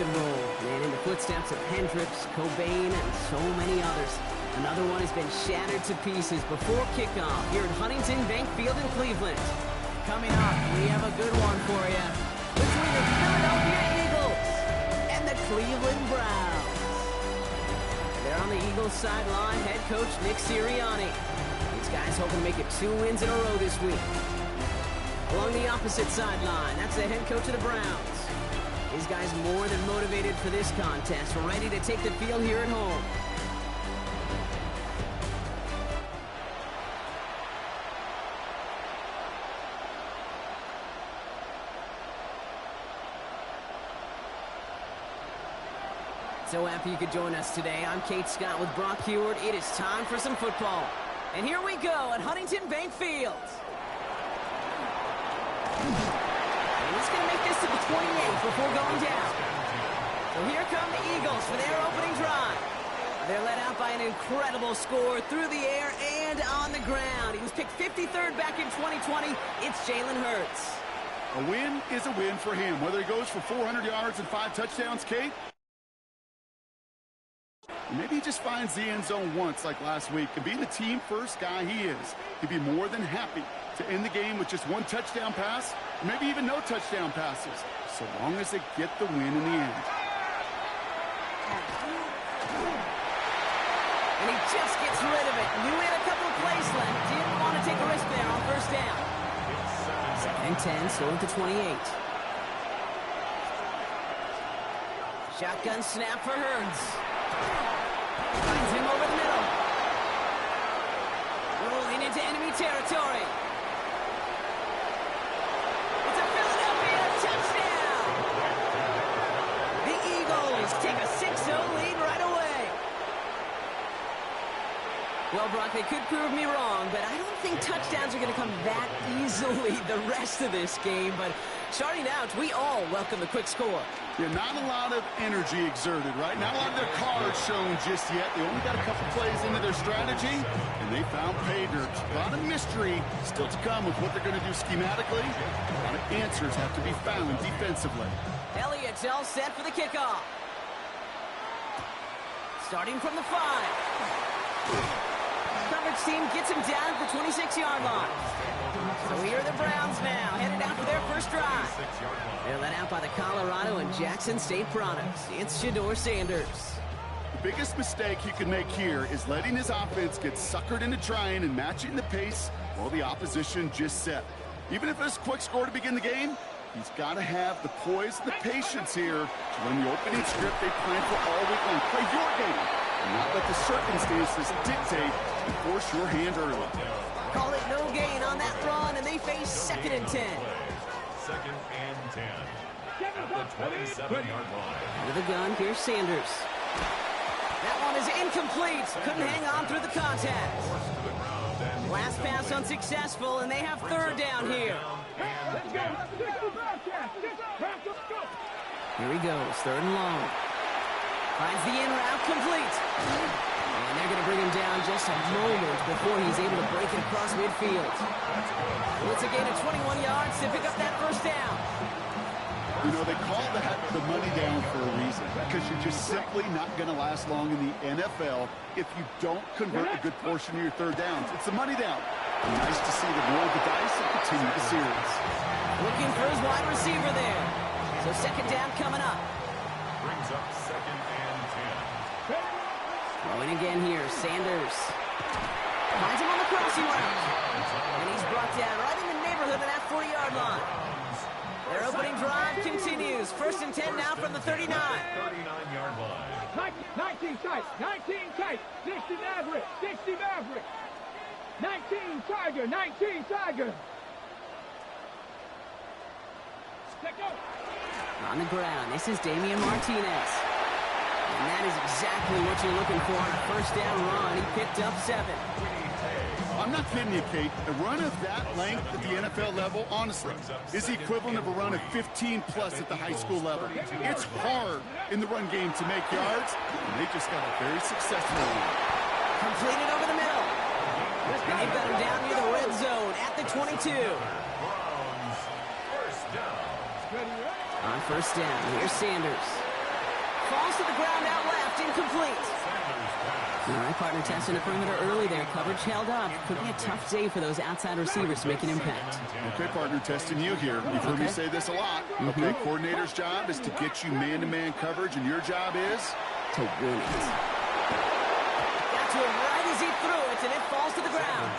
and roll. And in the footsteps of Hendricks, Cobain, and so many others. Another one has been shattered to pieces before kickoff here at Huntington Bank Field in Cleveland. Coming up, we have a good one for you. Between the Philadelphia Eagles and the Cleveland Browns. They're on the Eagles sideline, head coach Nick Sirianni. These guys hoping to make it 2 wins in a row this week. Along the opposite sideline, that's the head coach of the Browns. These guys more than motivated for this contest, ready to take the field here at home. So happy you could join us today. I'm Kate Scott with Brock Heward. It is time for some football. And here we go at Huntington Bank Field. And he's going to make this to the 28th before going down. So here come the Eagles for their opening drive. They're led out by an incredible score through the air and on the ground. He was picked 53rd back in 2020. It's Jalen Hurts. A win is a win for him. Whether he goes for 400 yards and 5 touchdowns, Kate, maybe he just finds the end zone once like last week. And being the team-first guy he is, he'd be more than happy to end the game with just 1 touchdown pass, or maybe even no touchdown passes, so long as they get the win in the end. And he just gets rid of it. Knew he had a couple of plays left. Didn't want to take a risk there on first down. Second and 10, still at the 28. Shotgun snap for Hurts. Finds him over the middle. Rolling into enemy territory. It's a Philadelphia touchdown! The Eagles take a 6-0 lead right away. Well, Brock, they could prove me wrong, but I don't think touchdowns are going to come that easily the rest of this game. But starting out, we all welcome the quick score. Yeah, not a lot of energy exerted, right? Not a lot of their cards shown just yet. They only got a couple plays into their strategy, and they found pay dirt. A lot of mystery still to come with what they're going to do schematically. A lot of answers have to be found defensively. Elliott's all set for the kickoff. Starting from the 5. Coverage team gets him down at the 26-yard line. So here are the Browns now, headed out for their first drive. They're led out by the Colorado and Jackson State products. It's Shedeur Sanders. The biggest mistake he could make here is letting his offense get suckered into trying and matching the pace while the opposition just set. Even if it's a quick score to begin the game, he's got to have the poise and the patience here to run the opening script they planned for all week long. Play your game and not let the circumstances dictate and force your hand early. Call it no gain on that run, and they face 2nd and 10. 2nd and 10 at the 27-yard line. With a gun, here's Sanders. That one is incomplete. Couldn't hang on through the contact. Last pass unsuccessful, and they have 3rd down here. Here he goes, 3rd and long. Finds the in route complete. And they're going to bring him down just a moment before he's able to break it across midfield. It's a gain of 21 yards to pick up that first down. You know, they call that the money down for a reason, because you're just simply not going to last long in the NFL if you don't convert a good portion of your 3rd downs. It's the money down. Nice to see them roll the dice and continue the series. Looking for his wide receiver there. So 2nd down coming up. Brings up 2nd and 10. Going again here, Sanders. Finds him on the crossing route. And he's brought down right in the neighborhood of that 40-yard line. Their opening drive continues. 1st and 10 now from the 39. 39-yard line. 19 tight, 19 tight. 60 Maverick, 60 Maverick. 19 Tiger, 19 Tiger. Let go. On the ground, this is Damian Martinez. And that is exactly what you're looking for on a 1st down run. He picked up 7. I'm not kidding you, Kate. A run of that length at the NFL level, honestly, is the equivalent of a run of 15-plus at the high school level. It's hard in the run game to make yards, and they just got a very successful one. Completed over the middle. And they've got him down near the red zone at the 22. Browns, 1st down. On 1st down, here's Sanders. falls to the ground out left, incomplete. All right, partner, testing the perimeter early there. Coverage held up. Could be a tough day for those outside receivers to make an impact. Okay, partner, testing you here. You've heard me say this a lot. Okay, coordinator's job is to get you man-to-man coverage, and your job is to win it. Got to him right as he threw it, and it falls to the ground.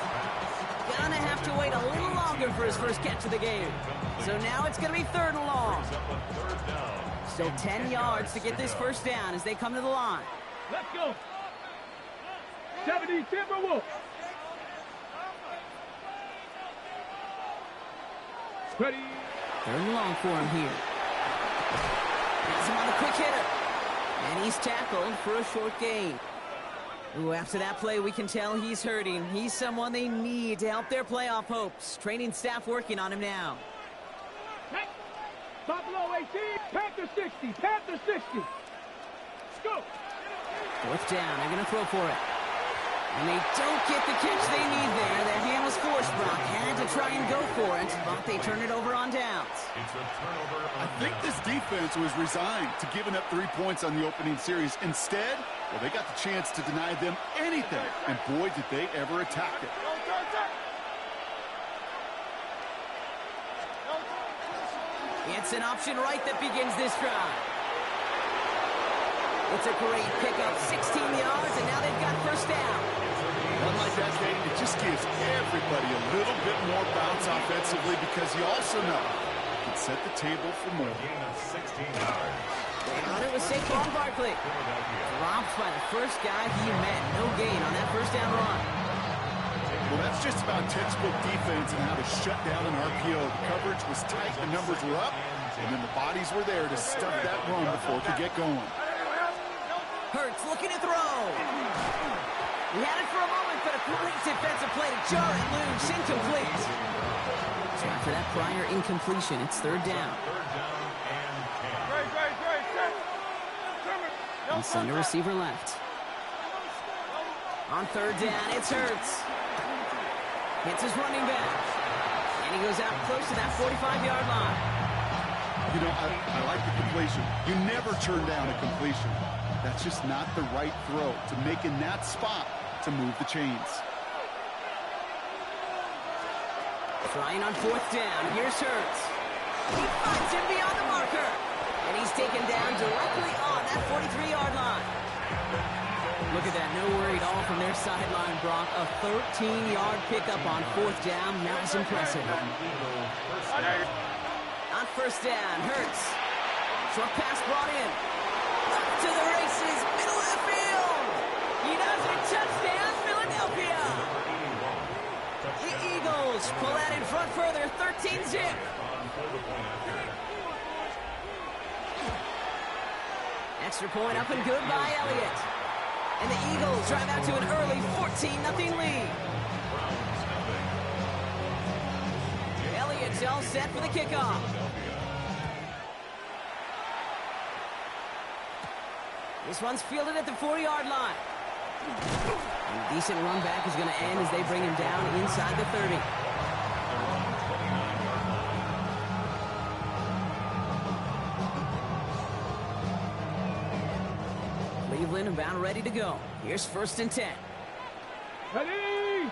Gonna have to wait a little longer for his first catch of the game. So now it's gonna be 3rd and long. Still 10 yards to get this first down as they come to the line. Let's go. 70 Timberwolves. Ready. 3rd and long for him here. Gets him on the quick hitter. And he's tackled for a short gain. Ooh, after that play, we can tell he's hurting. He's someone they need to help their playoff hopes. Training staff working on him now. Hey. Buffalo 18, Panther 60, Panther 60. Let's go. 4th down, they're going to throw for it. And they don't get the catch they need there. Their hand was forced, Brock. Had to try and go for it, but they turn it over on downs. It's a turnover. I think this defense was resigned to giving up 3 points on the opening series. Instead, well, they got the chance to deny them anything, and boy, did they ever attack it. It's an option right that begins this drive. It's a great pickup, 16 yards, and now they've got first down. One like that, Kate, it just gives everybody a little bit more bounce offensively because you also know you can set the table for more. Gain of 16 yards. On it was Saquon Barkley. Dropped by the first guy he met. No gain on that first down run. Well, that's just about textbook defense and how to shut down an RPO. The coverage was tight, the numbers were up, and then the bodies were there to stop that run before it could get going. Hurts looking to throw. He had it for a moment, but a great defensive play to jar it loose. Incomplete. So after that prior incompletion, it's 3rd down. And send a receiver left. On 3rd down, it's Hurts. Hits his running back. And he goes out close to that 45-yard line. You know, I like the completion. You never turn down a completion. That's just not the right throw to make in that spot to move the chains. Trying on 4th down. Here's Hurts. He finds him beyond the marker. And he's taken down directly on that 43-yard line. Look at that. No worry at all from their sideline, Brock. A 13-yard pickup on 4th down. That was impressive. On 1st down, Hurts. Short pass brought in. Up to the races, middle of the field. He does it. Touchdown, Philadelphia. The Eagles pull that in front further, 13-zip. Extra point up and good by Elliott. And the Eagles drive out to an early 14-0 lead. Elliott's all set for the kickoff. This one's fielded at the 4-yard line. And a decent run back is going to end as they bring him down inside the 30. Cleveland about ready to go. Here's 1st and 10. Ready.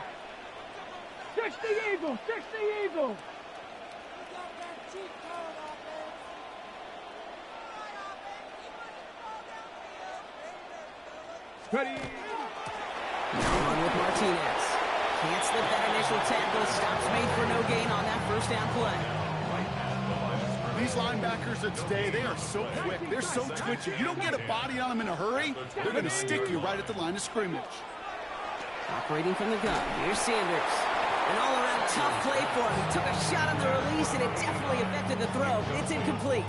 60 Eagles, 60 Eagles. Ready. Now on with Martinez. Can't slip that initial tackle. Stops made for no gain on that first down play. These linebackers of today, they are so quick. They're so twitchy. You don't get a body on them in a hurry, they're going to stick you right at the line of scrimmage. Operating from the gun. Here's Sanders. An all-around tough play for him. He took a shot on the release, and it definitely affected the throw. It's incomplete.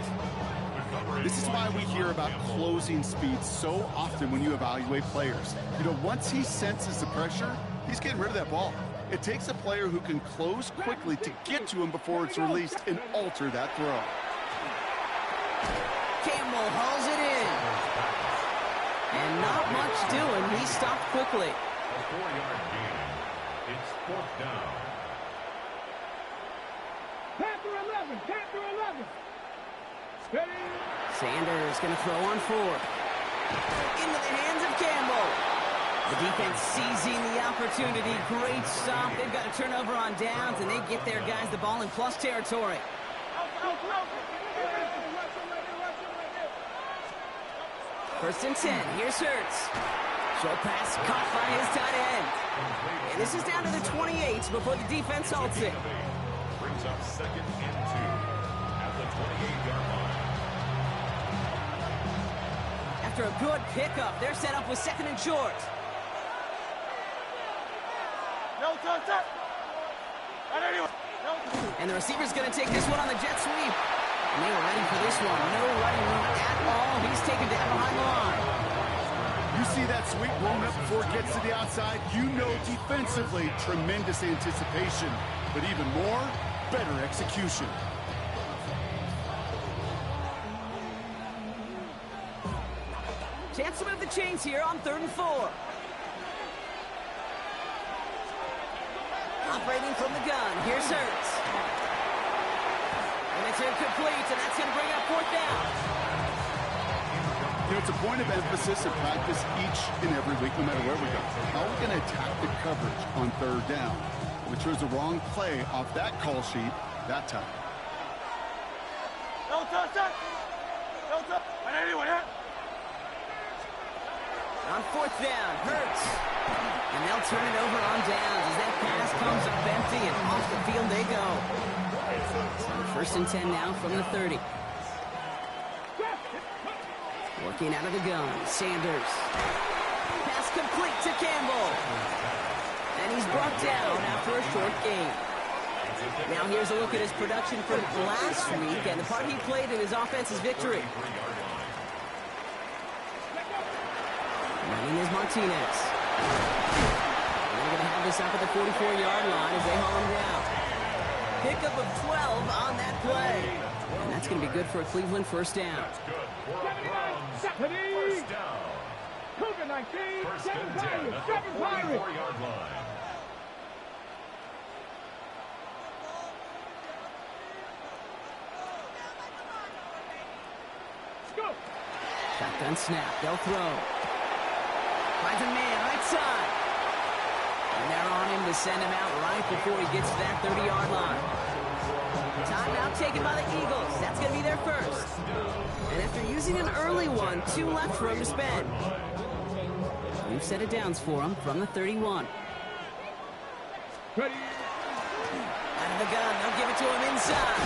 This is why we hear about closing speed so often when you evaluate players. You know, once he senses the pressure, he's getting rid of that ball. It takes a player who can close quickly to get to him before it's released and alter that throw. Campbell hauls it in. And not much doing. He stopped quickly. A 4-yard gain. It's 4th down. Panther 11, Panther 11. Ready. Sanders going to throw on 4. Into the hands of Campbell. The defense seizing the opportunity. Great stop. They've got a turnover on downs, and they get their guys the ball in plus territory. First and 10. Here's Hurts. Short pass caught by his tight end. And this is down to the 28 before the defense halts it. Brings up 2nd and 2 at the 28-yard line. After a good pickup, they're set up with 2nd and short. And the receiver's going to take this one on the jet sweep. And they were ready for this one. No running room at all. He's taken down behind the line. You see that sweep blown up before it gets to the outside. You know defensively, tremendous anticipation. But even more, better execution. Chance to move the chains here on 3rd and 4. Operating from the gun. Here's Hurts. And it's incomplete, and that's going to bring up 4th down. You know, it's a point of emphasis in practice each and every week, no matter where we go. How are we going to attack the coverage on 3rd down? We chose the wrong play off that call sheet that time. On 4th down, Hurts. And they'll turn it over on downs as that pass comes up empty, and off the field they go. So 1st and 10 now from the 30. Working out of the gun, Sanders. Pass complete to Campbell. And he's brought down after a short gain. Now here's a look at his production from last week and the part he played in his offense's victory. Running is Martinez. They're going to have this up at the 44-yard line as they haul him down. Pickup of 12 on that play. And that's going to be good for a Cleveland 1st down. First down. Cougar 19, 1st 7 and 10 Pirates, at 7 the Pirates. 44-yard line. Shotgun snap. They'll throw. Finds a man right side. And they're on him to send him out right before he gets to that 30-yard line. Timeout taken by the Eagles. That's going to be their first. And after using an early one, 2 left for him to spend. New set of downs for him from the 31. Ready. Out of the gun. They'll give it to him inside.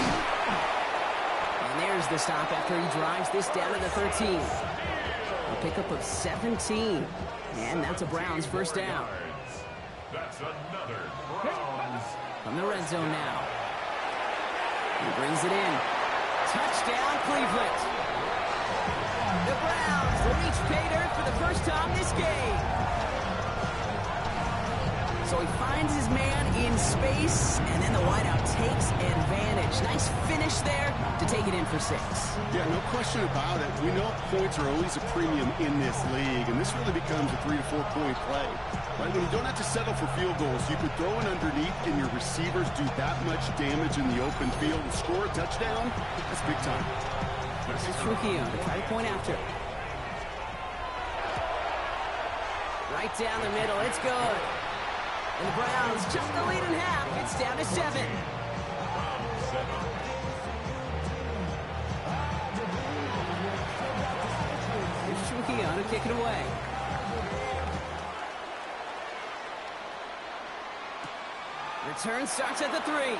And there's the stop after he drives this down to the 13. A pickup of 17. And that's a Browns 1st down. That's another Browns. From the red zone now. He brings it in. Touchdown, Cleveland. The Browns reach pay dirt for the first time this game. So he finds his man in space, and then the wideout takes advantage. Nice finish there to take it in for 6. Yeah, no question about it. We know points are always a premium in this league, and this really becomes a 3 to 4 point play. Right? When you don't have to settle for field goals, you could throw it underneath, and your receivers do that much damage in the open field and score a touchdown. That's big time. This is Trujillo to try to point after. Right down the middle. It's good. And the Browns just the lead in half. It's down to 7. Here's Trujillo to kick it away. Return starts at the 3.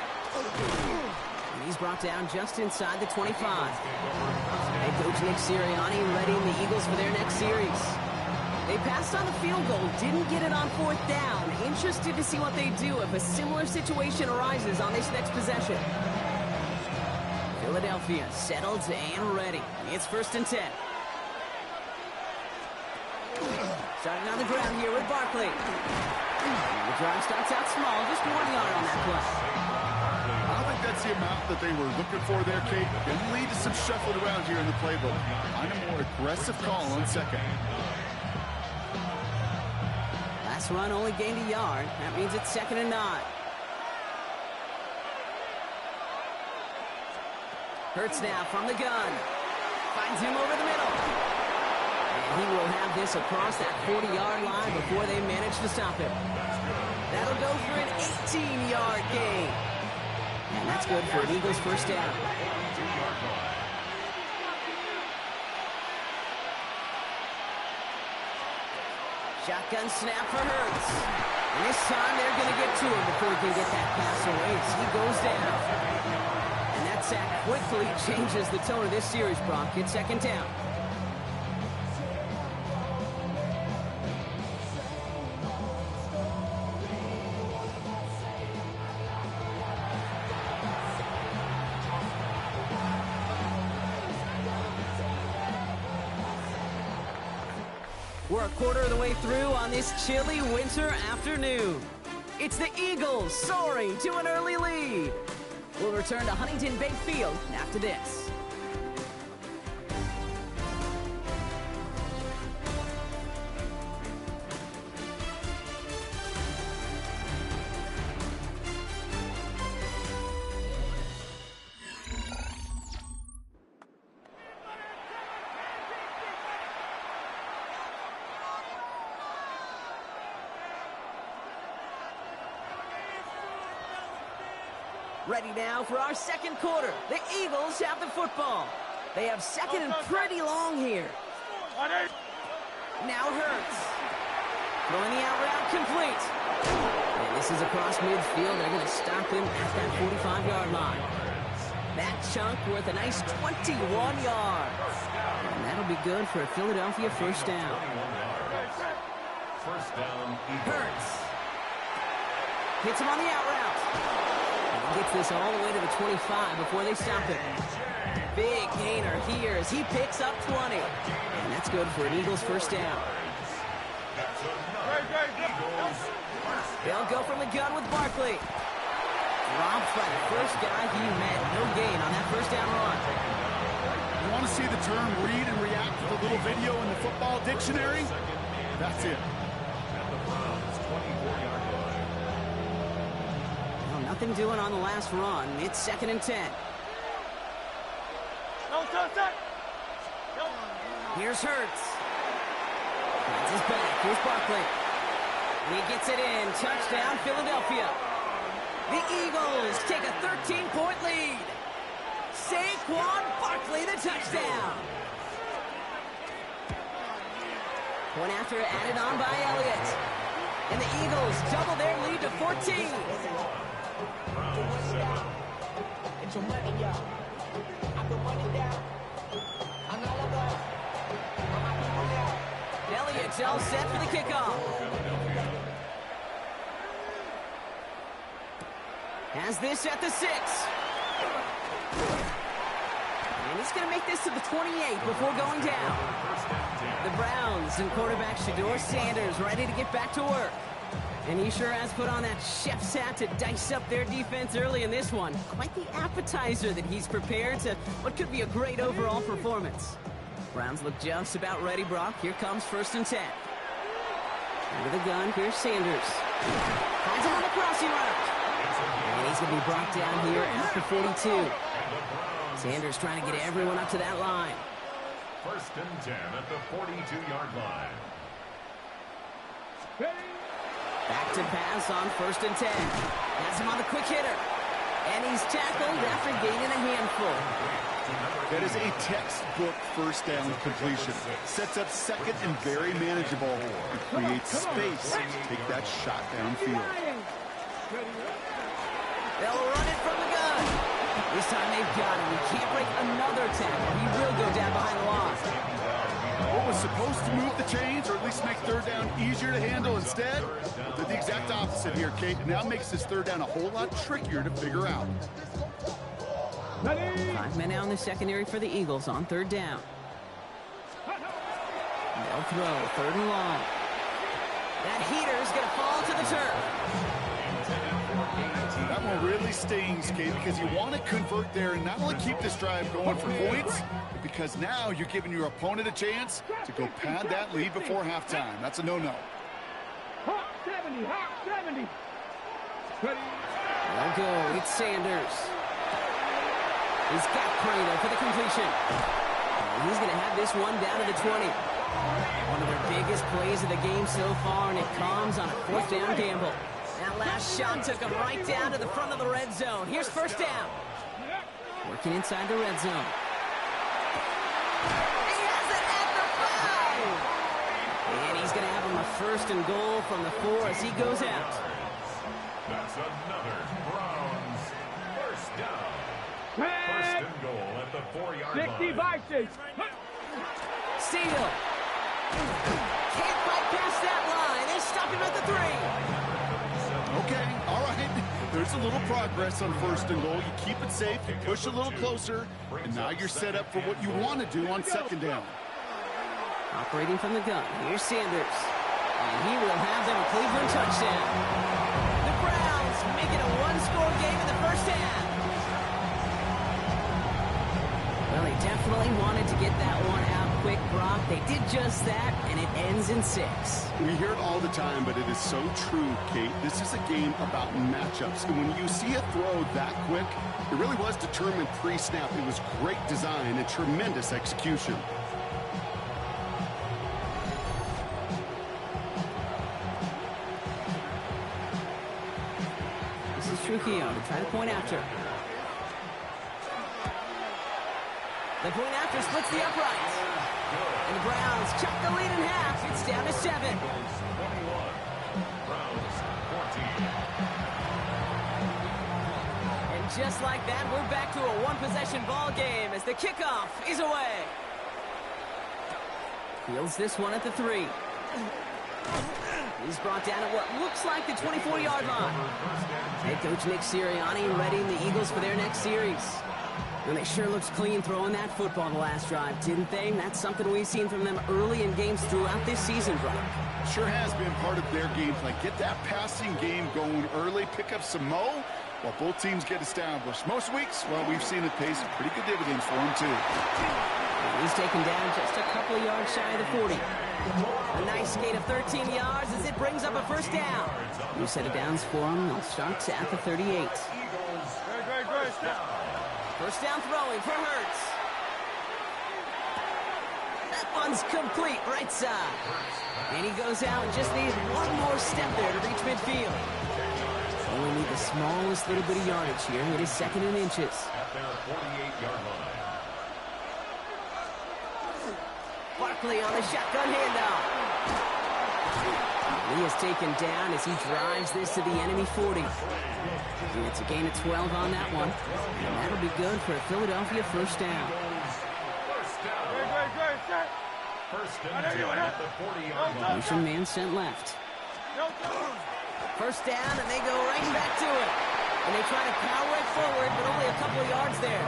And he's brought down just inside the 25. Head coach Nick Sirianni readying the Eagles for their next series. They passed on the field goal, didn't get it on 4th down. Interested to see what they do if a similar situation arises on this next possession. Philadelphia settled and ready. It's 1st and 10. Starting on the ground here with Barkley. The drive starts out small, just 1 yard on that play. I don't think that's the amount that they were looking for there, Kate. It lead to some shuffled around here in the playbook. Find a more aggressive call on 2nd. Last run only gained a yard. That means it's 2nd and 9. Hurts now from the gun. Finds him over the middle. And he will this across that 40-yard line before they manage to stop him. That'll go for an 18-yard gain. And that's good for an Eagles first down. Shotgun snap for Hurts. And this time they're going to get to him before he can get that pass away as he goes down. And that sack quickly changes the tone of this series, Brock. It's second down. We're a quarter of the way through on this chilly winter afternoon. It's the Eagles soaring to an early lead. We'll return to Huntington Bank Field after this. Ready now for our second quarter. The Eagles have the football. They have second and pretty long here. Now Hurts. Throwing the out route complete. And this is across midfield. They're going to stop him at that 45-yard line. That chunk worth a nice 21 yards. And that'll be good for a Philadelphia first down. Hurts. Hits him on the out route. Gets this all the way to the 25 before they stop him. Big gainer here as he picks up 20. And that's good for an Eagles first down. They'll go from the gun with Barkley. Dropped by the first guy he met. No gain on that first down run. You want to see the term read and react with a little video in the football dictionary? That's it. Nothing doing on the last run. It's second and 10. Here's Hurts. That's his back. Here's Barkley. And he gets it in. Touchdown, Philadelphia. The Eagles take a 13-point lead. Saquon Barkley, the touchdown. Point after added on by Elliott. And the Eagles double their lead to 14. Get your money, y'all. I can run it down. I'm all about. Elliott's all set for the kickoff. Has this at the 6. And he's going to make this to the 28 before going down. The Browns and quarterback Shedeur Sanders ready to get back to work. And he sure has put on that chef's hat to dice up their defense early in this one. Quite the appetizer that he's prepared to what could be a great overall performance. Browns look just about ready, Brock. Here comes first and 10. Under the gun, here's Sanders. Finds him on the crossing route. And he's going to be brought down here after 42. Sanders trying to get everyone up to that line. First and 10 at the 42-yard line. Back to pass on first and 10. Has him on the quick hitter. And he's tackled after gaining a handful. That is a textbook first down completion. Sets up second and very manageable. It creates space to take that shot downfield. They'll run it from the gun. This time they've got him. He can't break another tackle. He will go down behind the line. What was supposed to move the chains or at least make third down easier to handle instead did the exact opposite here, Kate. Now makes this third down a whole lot trickier to figure out. 5 men out in the secondary for the Eagles on third down. They'll throw third and long. That heater's going to fall to the turf. That one really stings, Kate, because you want to convert there and not only keep this drive going for points, but because now you're giving your opponent a chance to go pad that lead before halftime. That's a no-no. Hawk 70, Hawk 70. They'll go. It's Sanders. He's got Prado for the completion. And he's going to have this one down to the 20. One of their biggest plays of the game so far, and it comes on a fourth down gamble. That last shot took him right down to the front of the red zone. Here's first down. Working inside the red zone. He has it at the 5! And he's going to have him a first and goal from the 4 as he goes out. That's another Browns first down. First and goal at the 4-yard line. 60 by 6. Steele. Can't fight past that line. They stop him at the 3. Okay, all right. There's a little progress on first and goal. You keep it safe, you push a little closer, and now you're set up for what you want to do on second down. Operating from the gun. Here's Sanders. And he will have them a Cleveland touchdown. The Browns make it a one-score game in the first half. Well, they definitely wanted to get that one out quick, Brock. They did just that, and it ends in 6. We hear it all the time, but it is so true, Kate. This is a game about matchups. And when you see a throw that quick, it really was determined pre-snap. It was great design and tremendous execution. This is Trujillo to try to point after. The point after splits the uprights. And the Browns chop the lead in half. It's down to 7. 21. Browns 14. And just like that, we're back to a one-possession ball game as the kickoff is away. Fields this one at the 3. He's brought down at what looks like the 24-yard line. Head coach Nick Sirianni readying the Eagles for their next series. And they sure looked clean throwing that football the last drive, didn't they? And that's something we've seen from them early in games throughout this season, Brock. Sure has been part of their game plan. Get that passing game going early, pick up some mo while both teams get established. Most weeks, well, we've seen it pay some pretty good dividends for them, too. And he's taken down just a couple of yards shy of the 40. A nice gain of 13 yards as it brings up a first down. New set of downs for him. They'll start at the 38. First down throwing for Hurts. That one's complete right side. And he goes out and just needs one more step there to reach midfield. Only need the smallest little bit of yardage here. It is second in inches. At their 48-yard line. Barkley on the shotgun handoff. He is taken down as he drives this to the enemy 40. And it's a gain of 12 on that one. And that'll be good for a Philadelphia first down. First and 10 at the 40-yard line. Motion man sent left. First down, and they go right back to it. And they try to power it forward, but only a couple of yards there.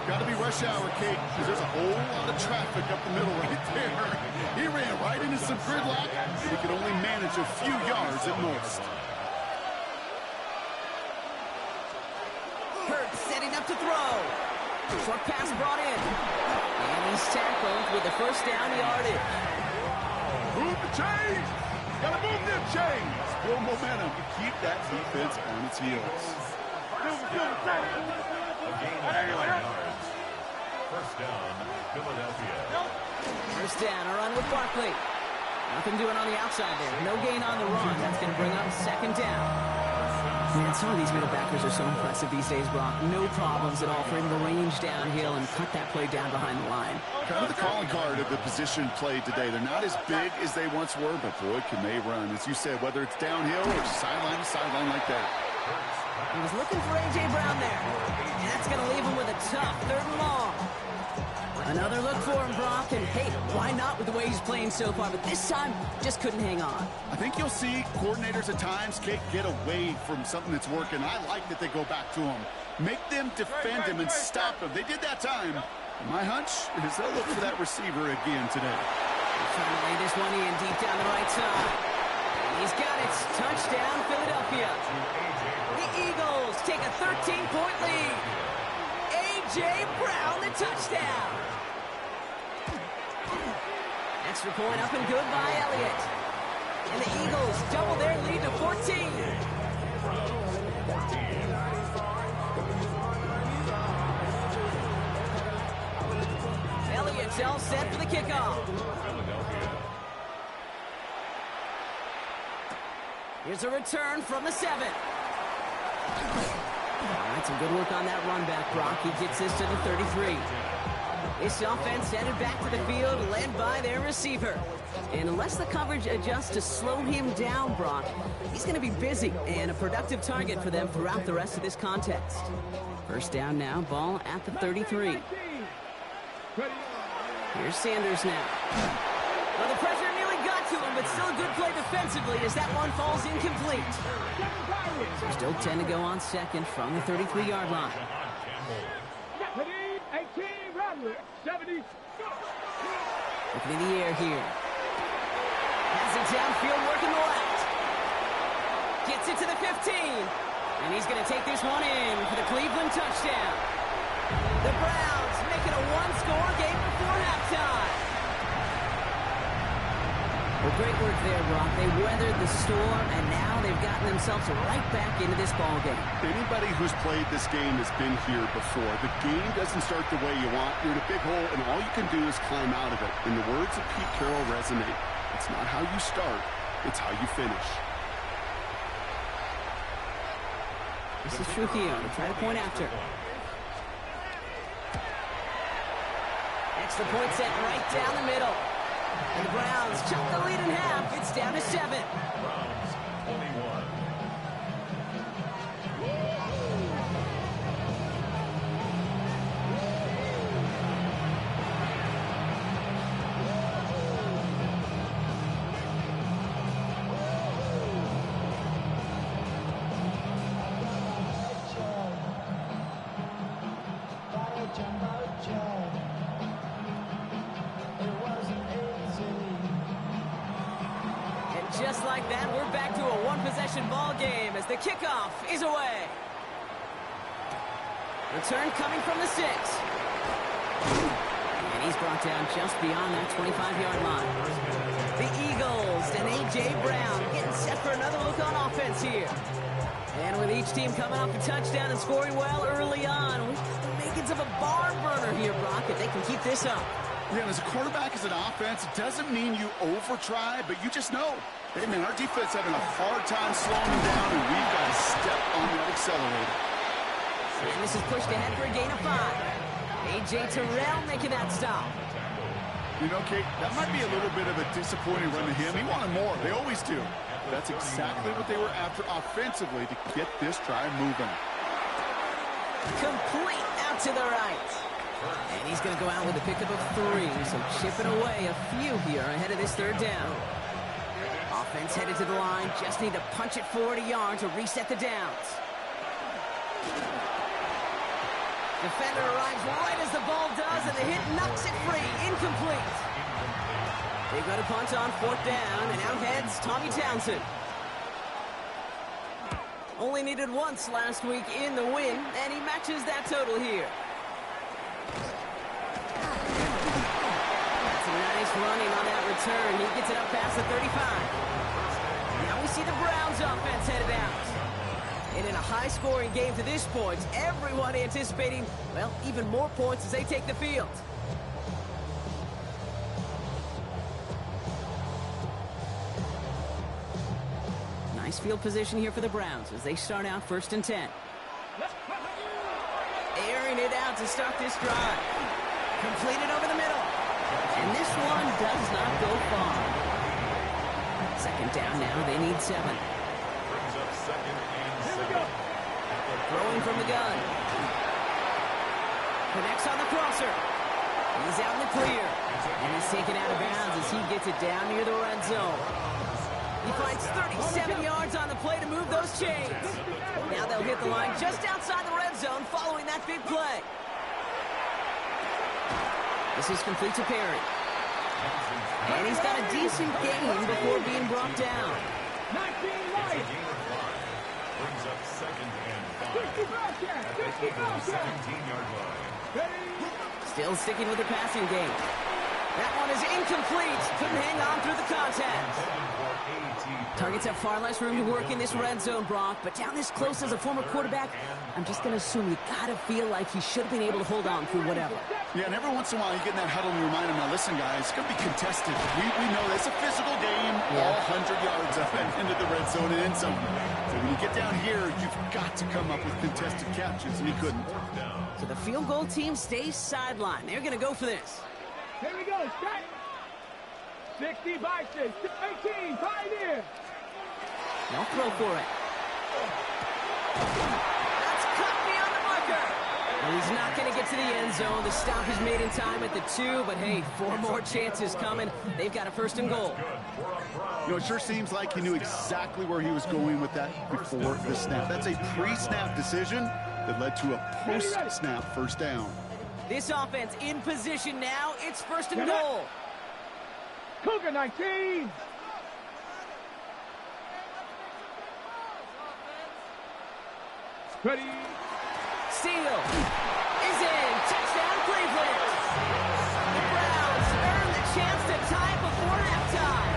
Got to be rush hour, Kate, because there's a whole lot of traffic up the middle right there. He ran right into some gridlock, and he could only manage a few yards at most. Hurts setting up to throw. Short pass brought in. And he's tackled with the first down yardage. Move the chains! Gotta move them chains! Build momentum to keep that defense on its heels. A gain of 9 yards. First down, Philadelphia. First down, a run with Barkley. Nothing doing on the outside there. No gain on the run. That's going to bring up second down. Man, some of these middle backers are so impressive these days, Brock. No problems at all for him to range downhill and cut that play down behind the line. Kind of the calling card of the position played today. They're not as big as they once were, but boy, can they run. As you said, whether it's downhill or sideline to sideline like that. He was looking for A.J. Brown there. And that's going to leave him with a tough third and long. Another look for him, Brock. And, hey, why not with the way he's playing so far? But this time, just couldn't hang on. I think you'll see coordinators at times get away from something that's working. I like that they go back to him. Make them defend him and stop him. They did that time. My hunch is they'll look for that receiver again today. He's trying to lay this one in deep down the right side. And he's got it. Touchdown, Philadelphia. The Eagles take a 13-point lead. A.J. Brown, the touchdown. Extra point up and good by Elliott. And the Eagles double their lead to 14. Elliott It's all set for the kickoff. Here's a return from the 7. All right, some good work on that run back, Brock. He gets this to the 33. This offense headed back to the field, led by their receiver. And unless the coverage adjusts to slow him down, Brock, he's going to be busy and a productive target for them throughout the rest of this contest. First down now, ball at the 33. Here's Sanders now. Well, the pressure nearly got to him, but still a good play defensively as that one falls incomplete. So still 10 to go on second from the 33-yard line. 70. Looking in the air here. Has it downfield, working the left. Gets it to the 15. And he's going to take this one in for the Cleveland touchdown. The Browns make it a one-score game before halftime. Well, great work there, Brock. They weathered the storm, and now they've gotten themselves right back into this ball game. Anybody who's played this game has been here before. The game doesn't start the way you want. You're in a big hole, and all you can do is climb out of it. And the words of Pete Carroll resonate. It's not how you start, it's how you finish. This is Trujillo to try to point after. Extra point set right down the middle. And the Browns chop the lead in half. It's down to 7. Browns 21. Just like that, we're back to a one-possession ball game as the kickoff is away. Return coming from the 6. And he's brought down just beyond that 25-yard line. The Eagles and A.J. Brown getting set for another look on offense here. And with each team coming off a touchdown and scoring well early on, we got the makings of a barn burner here, Brock, if they can keep this up. Yeah, as a quarterback, as an offense, it doesn't mean you over-try, but you just know. Hey, man, our defense having a hard time slowing them down, and we've got to step on that accelerator. And this is pushed ahead for a gain of 5. A.J. Terrell making that stop. You know, Kate, that might be a little bit of a disappointing run to him. He wanted more. They always do. But that's exactly what they were after offensively to get this drive moving. Complete out to the right. And he's going to go out with a pickup of 3, so chipping away a few here ahead of this third down. Offense headed to the line, just need to punch it 40 yards to reset the downs. Defender arrives right as the ball does, and the hit knocks it free, incomplete. They got a punt on 4th down, and out heads Tommy Townsend. Only needed once last week in the win, and he matches that total here. That's a nice running on that return. He gets it up past the 35. Now we see the Browns offense headed out. And in a high-scoring game to this point, everyone anticipating, well, even more points as they take the field. Nice field position here for the Browns as they start out 1st and 10. Airing it out to start this drive. Completed over the middle. And this one does not go far. 2nd down now, they need 7. Brings up 2nd and 7. Throwing from the gun. Connects on the crosser. He's out in the clear. And he's taken out of bounds as he gets it down near the red zone. He finds 37 yards on the play to move those chains. Now they'll hit the line just outside the red zone following that big play. This is complete to Perry. And he's got a decent gain before being brought down. 19 right. Brings up 2nd and 5. 17-yard line. Still sticking with the passing game. That one is incomplete. Couldn't hang on through the contact. Targets have far less room to work in this red zone, Brock, but down this close as a former quarterback, I'm just going to assume you got to feel like he should have been able to hold on through whatever. Yeah, and every once in a while you get in that huddle and you remind him, now listen, guys, it's going to be contested. We know it's a physical game, all 100 yards up and into the red zone and in some. So when you get down here, you've got to come up with contested catches, and he couldn't. So the field goal team stays sidelined. They're going to go for this. Here we go, set. 60 by 6, 18, pioneer. They'll throw for it. That's cut beyond the marker. And he's not going to get to the end zone. The stop is made in time at the 2, but hey, 4 more chances coming. They've got a first and goal. You know, it sure seems like he knew exactly where he was going with that before the snap. That's a pre-snap decision that led to a post-snap first down. This offense in position now. It's first and goal. Cougar 19. Ready. Steal is in. Touchdown, Cleveland. The Browns earn the chance to tie before halftime.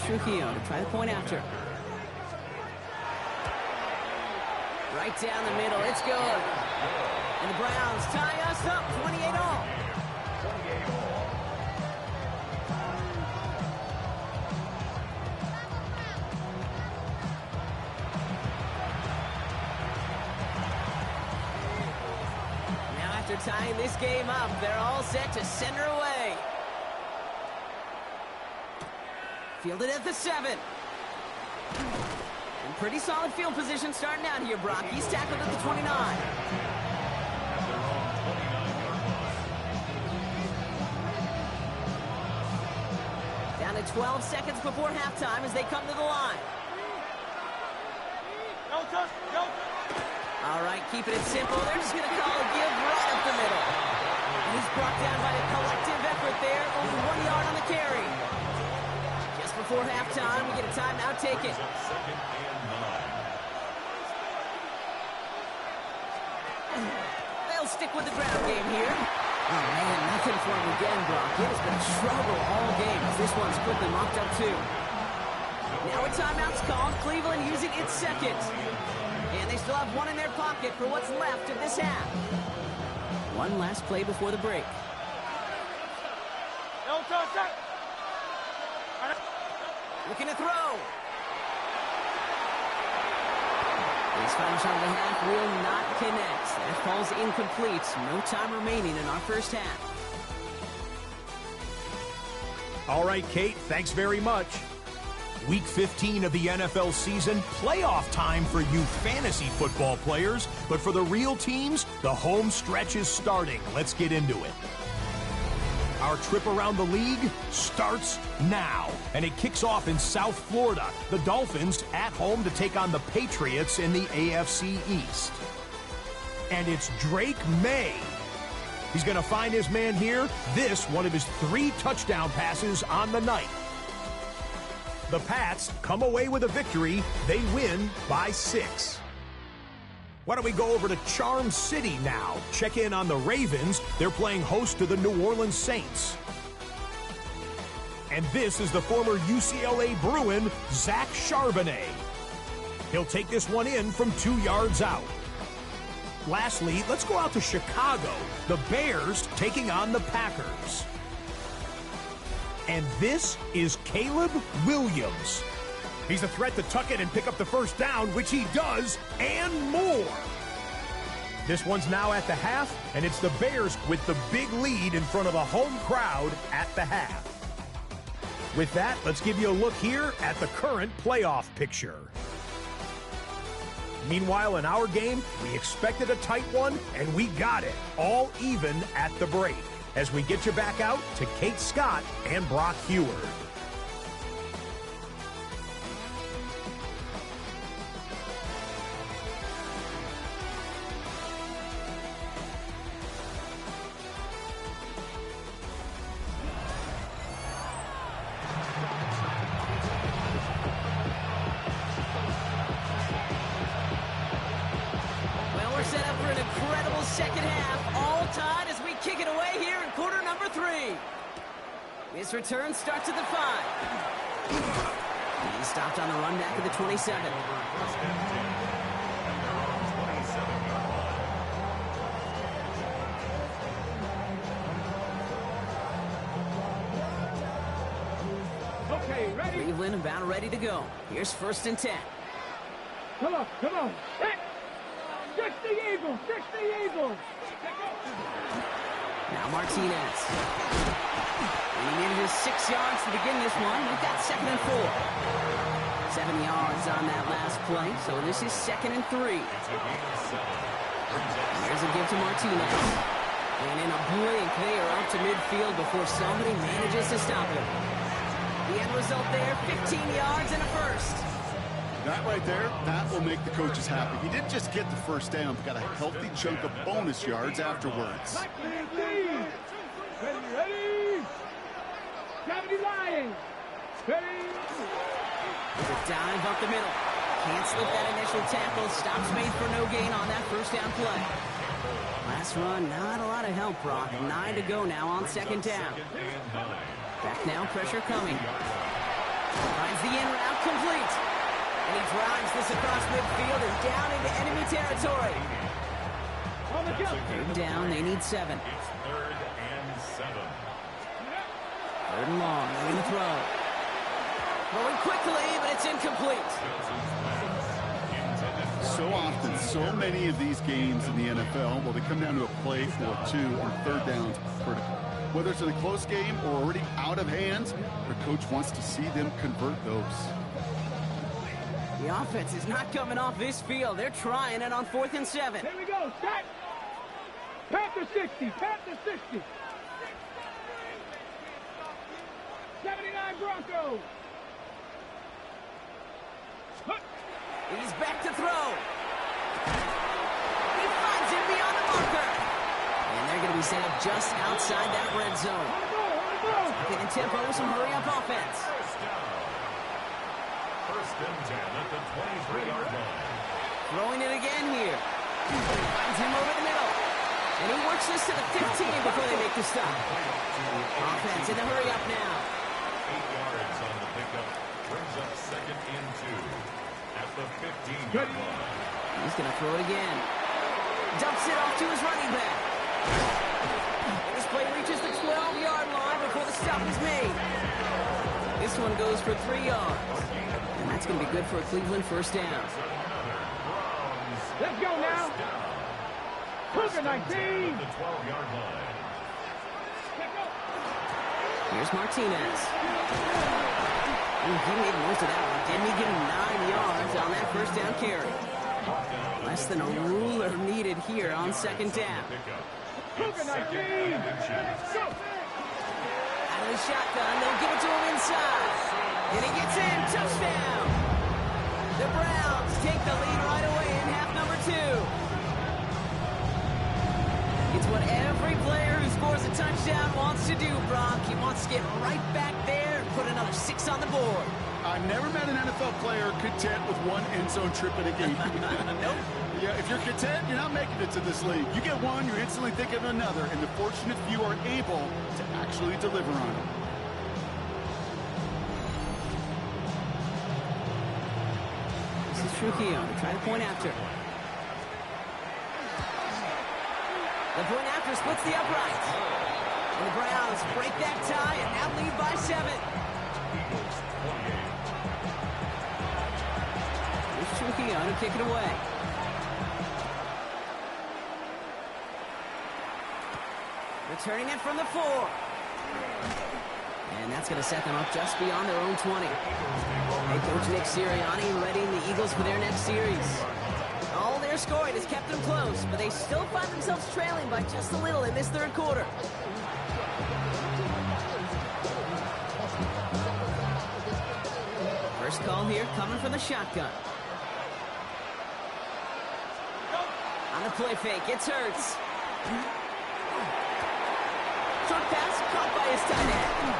Trujillo to try the point after. Right down the middle. It's good. And the Browns tie us up 28-all. Now after tying this game up, they're all set to send her away. Fielded at the 7. And pretty solid field position starting out here, Brock. He's tackled at the 29. Down to 12 seconds before halftime as they come to the line. All right, keeping it simple. They're just going to call a give right up the middle. And he's brought down by the collective effort there. Only 1 yard on the carry. Before halftime, we get a timeout. Take it. They'll stick with the ground game here. Oh, man, nothing for him again, Brock. It has been a struggle all game as this one's quickly mopped up, too. Now a timeout's called. Cleveland using its second. And they still have one in their pocket for what's left of this half. One last play before the break. Looking to throw. His final shot of the half will not connect. That falls incomplete. No time remaining in our first half. All right, Kate, thanks very much. Week 15 of the NFL season, playoff time for you fantasy football players. But for the real teams, the home stretch is starting. Let's get into it. Our trip around the league starts now, and it kicks off in South Florida. The Dolphins at home to take on the Patriots in the AFC East. And it's Drake May. He's going to find his man here. This, one of his 3 touchdown passes on the night. The Pats come away with a victory. They win by 6. Why don't we go over to Charm City now? Check in on the Ravens. They're playing host to the New Orleans Saints. And this is the former UCLA Bruin, Zach Charbonnet. He'll take this one in from 2 yards out. Lastly, let's go out to Chicago. The Bears taking on the Packers. And this is Caleb Williams. He's a threat to tuck it and pick up the first down, which he does, and more. This one's now at the half, and it's the Bears with the big lead in front of a home crowd at the half. With that, let's give you a look here at the current playoff picture. Meanwhile, in our game, we expected a tight one, and we got it, all even at the break, as we get you back out to Kate Scott and Brock Heward. This return starts at the 5. He stopped on the run back at the 27. Okay, ready? Cleveland about ready to go. Here's 1st and 10. Come on, come on. Hit! 60 Eagles, 60 Eagles. Now Martinez. And he needed his 6 yards to begin this one. We've got 2nd and 4. 7 yards on that last play, so this is 2nd and 3. Here's a give to Martinez. And in a blink, they are up to midfield before somebody manages to stop him. The end result there, 15 yards and a first. That right there, that will make the coaches happy. He didn't just get the first down, but got a healthy chunk of bonus yards afterwards. Ready, ready. 70 Lions. Ready. With a dive up the middle. Can't slip that initial tackle. Stops made for no gain on that first down play. Last run, not a lot of help, Brock. 9 to go now on 2nd down. Back now, pressure coming. Finds the in route complete. And he drives this across midfield and down into enemy territory. On the jump. 3rd down, they need 7. It's 3rd and 7. 3rd and long, ready to throw. Throwing quickly, but it's incomplete. So often, so many of these games in the NFL, well, they come down to a play or 2 and 3rd downs critical. Whether it's in a close game or already out of hand, their coach wants to see them convert those. The offense is not coming off this field. They're trying it on 4th and 7. Here we go. Set. Panther 60. Panther 60. 79 Broncos. He's back to throw. He finds him beyond the marker. And they're going to be set up just outside that red zone. Getting tempo with some hurry-up offense. First and 10 at the 23-yard line. Throwing it again here. Finds him over the middle. And he works this to the 15 before they make the stop. Offense in the hurry-up now. 8 yards on the pickup. Brings up 2nd and 2 at the 15-yard line. He's going to throw it again. Dumps it off to his running back. And this play reaches the 12-yard line before the stop is made. This one goes for 3 yards. And that's going to be good for a Cleveland 1st down. Let's go now. Cougar 19. The 12-yard line. Here's Martinez. Ooh, he made most of that one. Didn't he give him 9 yards on that 1st down carry? Less than a ruler needed here on 2nd down. Cougar 19. Go. Out of the shotgun, they'll give it to him inside. And he gets in. Touchdown. The Browns take the lead right away in half number 2. It's what every player who scores a touchdown wants to do, Brock. He wants to get right back there and put another 6 on the board. I've never met an NFL player content with one end zone trip in a game. Nope. Yeah, if you're content, you're not making it to this league. You get one, you're instantly thinking of another, and the fortunate few are able to actually deliver on it. This is Trujillo to try the point after. The point after splits the upright. And the Browns break that tie and now lead by 7. Here's Trujillo to kick it away. Returning it from the 4. And that's going to set them up just beyond their own 20. Head coach Nick Sirianni readying the Eagles for their next series. All their scoring has kept them close, but they still find themselves trailing by just a little in this 3rd quarter. First call here coming from the shotgun. On the play fake, it's Hurts. Short pass caught by his tight end.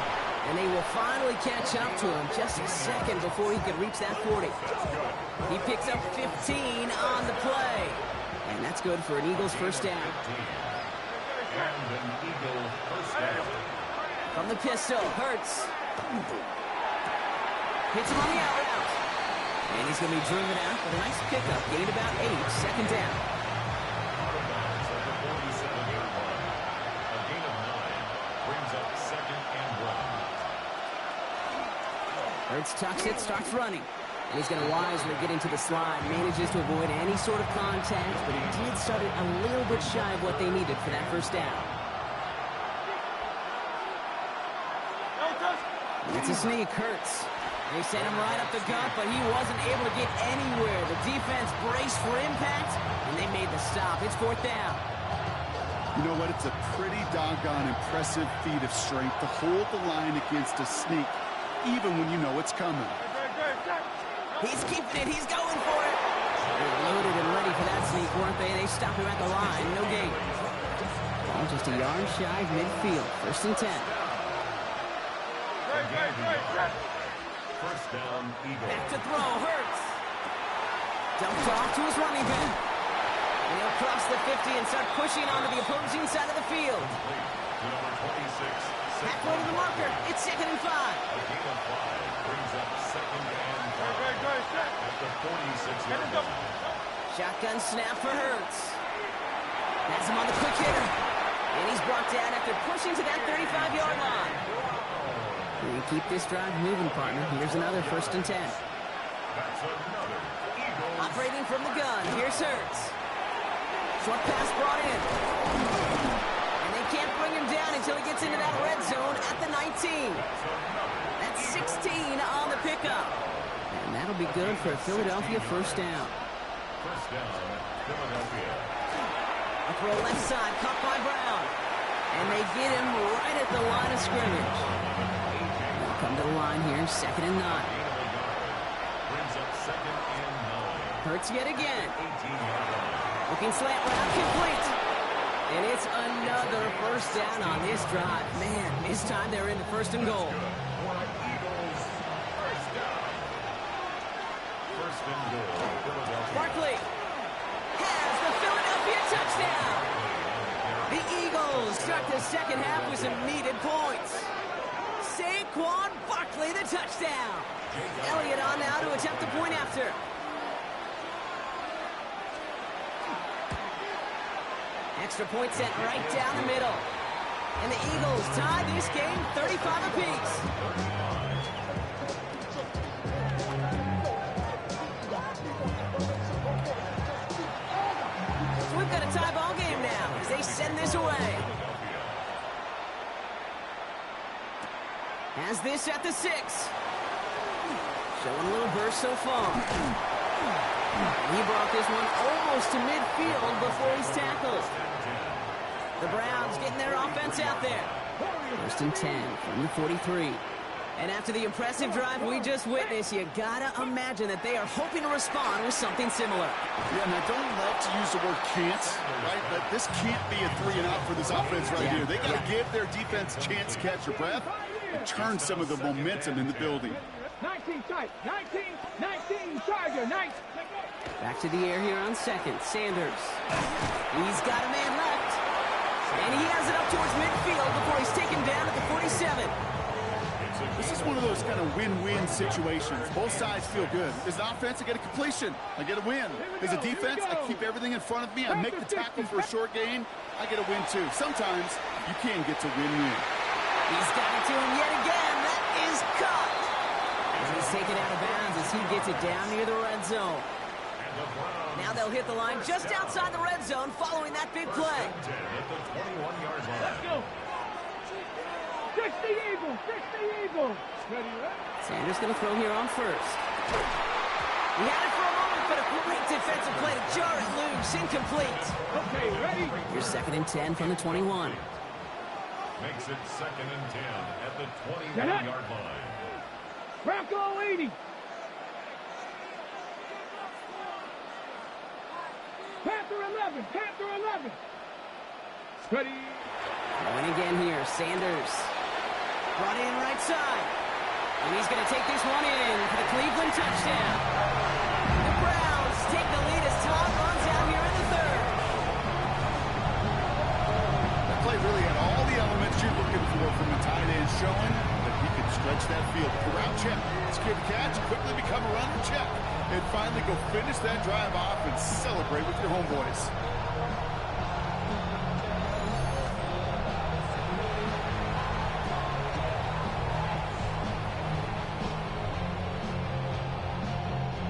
And they will finally catch up to him just a second before he can reach that 40. He picks up 15 on the play. And that's good for an Eagles 1st down. And an Eagle 1st down. From the pistol, Hurts. Hits him on the out route. And he's going to be driven out with a nice pickup. Gained about 8, second down. Out of bounds at the 47-yard line. A gain of 9 brings up second and 1. Hurts tucks it, starts running. And he's going to wisely get into the slide. Manages to avoid any sort of contact, but he did start it a little bit shy of what they needed for that first down. It's a sneak, Hurts. They sent him right up the gut, but he wasn't able to get anywhere. The defense braced for impact, and they made the stop. It's fourth down. You know what? It's a pretty doggone impressive feat of strength to hold the line against a sneak, even when you know it's coming. He's keeping it. He's going for it. They're loaded and ready for that sneak, weren't they? They stop him at the line. No gain. Ball just a yard shy of midfield. First and 10. First down, Eagles. Back to throw, Hurts. Dumped off to his running back. And he'll cross the 50 and start pushing onto the opposing side of the field. Number 26. Halfway to the marker. It's second and 5. A gain of 5 brings up second and 5. At the 46-yard line. Shotgun snap for Hurts. Has him on the quick hitter. And he's brought down after pushing to that 35-yard line. You keep this drive moving, partner. Here's another first and 10. That's another Eagles. Operating from the gun. Here's Hurts. Short pass brought in. And they can't bring him down until he gets into that red zone at the 19. That's 16 on the pickup. And that'll be good for a Philadelphia first down. First down, Philadelphia. A throw left side, caught by Brown. And they get him right at the line of scrimmage. They'll come to the line here, second and 9. Brings up second and 9. Hurts yet again. 18-yard line. Looking slant route, complete. And it's another first down on this drive. Man, this time they're in the first and goal. For Eagles, first down. First and goal, Philadelphia. Barkley has the Philadelphia touchdown. The Eagles start the second half with some needed points. Saquon Barkley, the touchdown. Elliott on now to attempt the point after. Extra point set right down the middle. And the Eagles tie this game 35 apiece. So we've got a tie ball game now as they send this away. Has this at the 6. Showing a little burst so far. He brought this one almost to midfield before he's tackled. The Browns getting their offense out there. First and 10 from the 43. And after the impressive drive we just witnessed, you gotta imagine that they are hoping to respond with something similar. Yeah, and I don't love to use the word can't, right? But this can't be a 3-and-out for this offense right here. They gotta give their defense a chance to catch their breath and turn some of the momentum in the building. 19 tight, 19, Tiger, 19. Back to the air here on second. Sanders. He's got a man left. And he has it up towards midfield before he's taken down at the 47. This is one of those kind of win-win situations. Both sides feel good. As an offense, I get a completion. I get a win. As a defense, I keep everything in front of me. I make the tackle for a short gain. I get a win, too. Sometimes you can get to win-win. He's got it to him yet again. That is caught. As he's taken out of bounds as he gets it down near the red zone. Now they'll hit the line just outside the red zone following that big play. At the 21-yard line. Let's go. 60 Eagles, 60 Eagles. Ready, right? Sanders going to throw here on first. He had it for a moment, but a great defensive play to jar it loose. Incomplete. Okay, ready? Here's second and 10 from the 21. Makes it second and 10 at the 21-yard line. Bronco 80. Panther 11, Panther 11. Ready? Going again here, Sanders. Brought in right side. And he's going to take this one in for the Cleveland touchdown. The Browns take the lead as Todd runs out here in the third. That play really had all the elements you're looking for from a tight end good catch, quickly become a runner, check. And finally go finish that drive off and celebrate with your homeboys.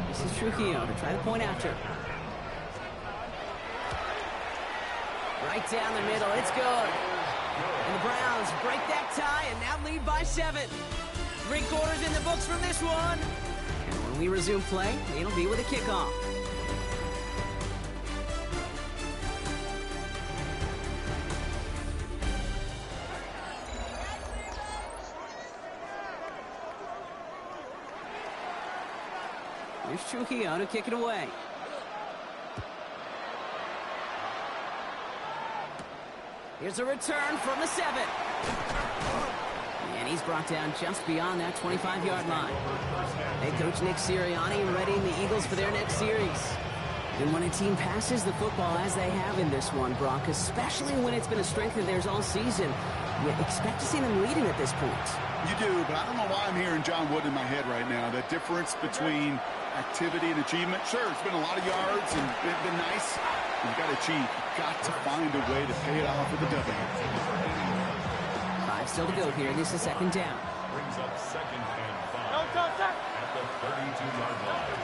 This is Trujillo to try the point after. Right down the middle, it's good. And the Browns break that tie and now lead by 7. 3 quarters in the books from this one. And when we resume play, it'll be with a kickoff. Here's Trujillo to kick it away. Here's a return from the 7. And he's brought down just beyond that 25-yard line. Head coach Nick Sirianni readying the Eagles for their next series. And when a team passes the football as they have in this one, Brock, especially when it's been a strength of theirs all season, you expect to see them leading at this point. You do, but I don't know why I'm hearing John Wood in my head right now. That difference between activity and achievement. Sure, it's been a lot of yards and been nice. You've got to achieve. You've got to find a way to pay it off with a W. 5 still to go here. This is second down. Brings up 2nd and 5 at the 32-yard line.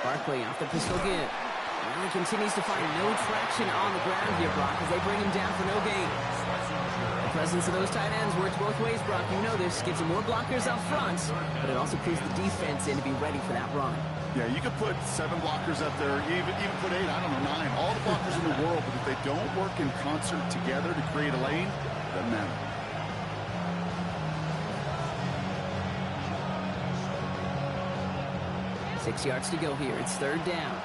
Barkley off the pistol give. Well, he continues to find no traction on the ground here, Brock, as they bring him down for no gain. The presence of those tight ends works both ways, Brock. You know this. Gives them more blockers up front, but it also proves the defense in to be ready for that run. Yeah, you could put 7 blockers up there, even put 8, I don't know, 9. All the blockers in the world, but if they don't work in concert together to create a lane, it doesn't matter. Six yards to go here. It's third down.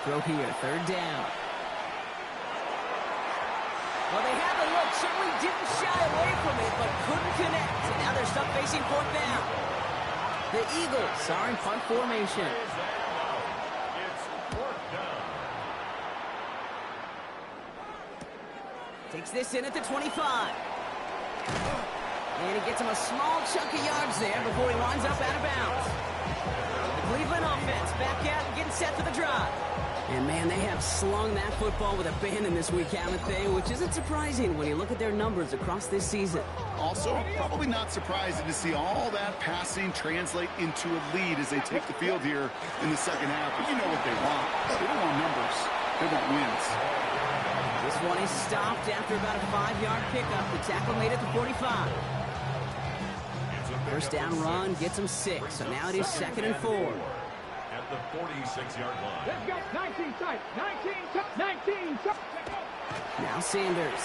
Throw here, third down. Well, they had the look, certainly didn't shy away from it, but couldn't connect. And now they're stuck facing 4th down. The Eagles are in punt formation. It's 4th down. Takes this in at the 25. And he gets him a small chunk of yards there before he winds up out of bounds. The Cleveland offense back out and getting set for the drive. And, man, they have slung that football with abandon this week, haven't they? Which isn't surprising when you look at their numbers across this season. Also, probably not surprising to see all that passing translate into a lead as they take the field here in the second half. But you know what they want. They don't want numbers. They want wins. This one is stopped after about a 5-yard pickup. The tackle made it to 45. First down run gets him 6. So now it is 2nd and 4. At the 46-yard line. Let's go. 19 tight. 19 tight. Now Sanders.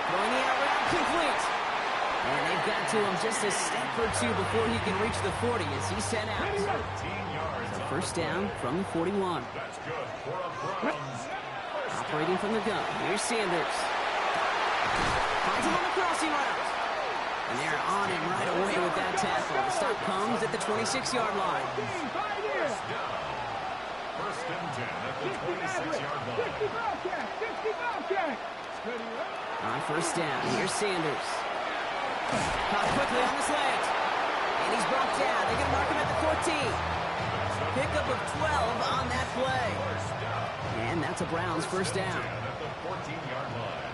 Throwing the out route complete. And they've got to him just a step or 2 before he can reach the 40 as he's sent out. 13 yards. So first down from the 41. That's good for a Browns. Operating from the gun. Here's Sanders. Finds him on the crossing route. And they're on him right away with that tackle. The stop comes at the 26-yard line. First and 10 at the 26-yard line. 60 Bobcat. 60 Bobcat. On first down, here's Sanders. Caught quickly on the slant. And he's brought down. They're going to mark him at the 14. Pickup of 12 on that play. And that's a Browns first down. At the 14-yard line.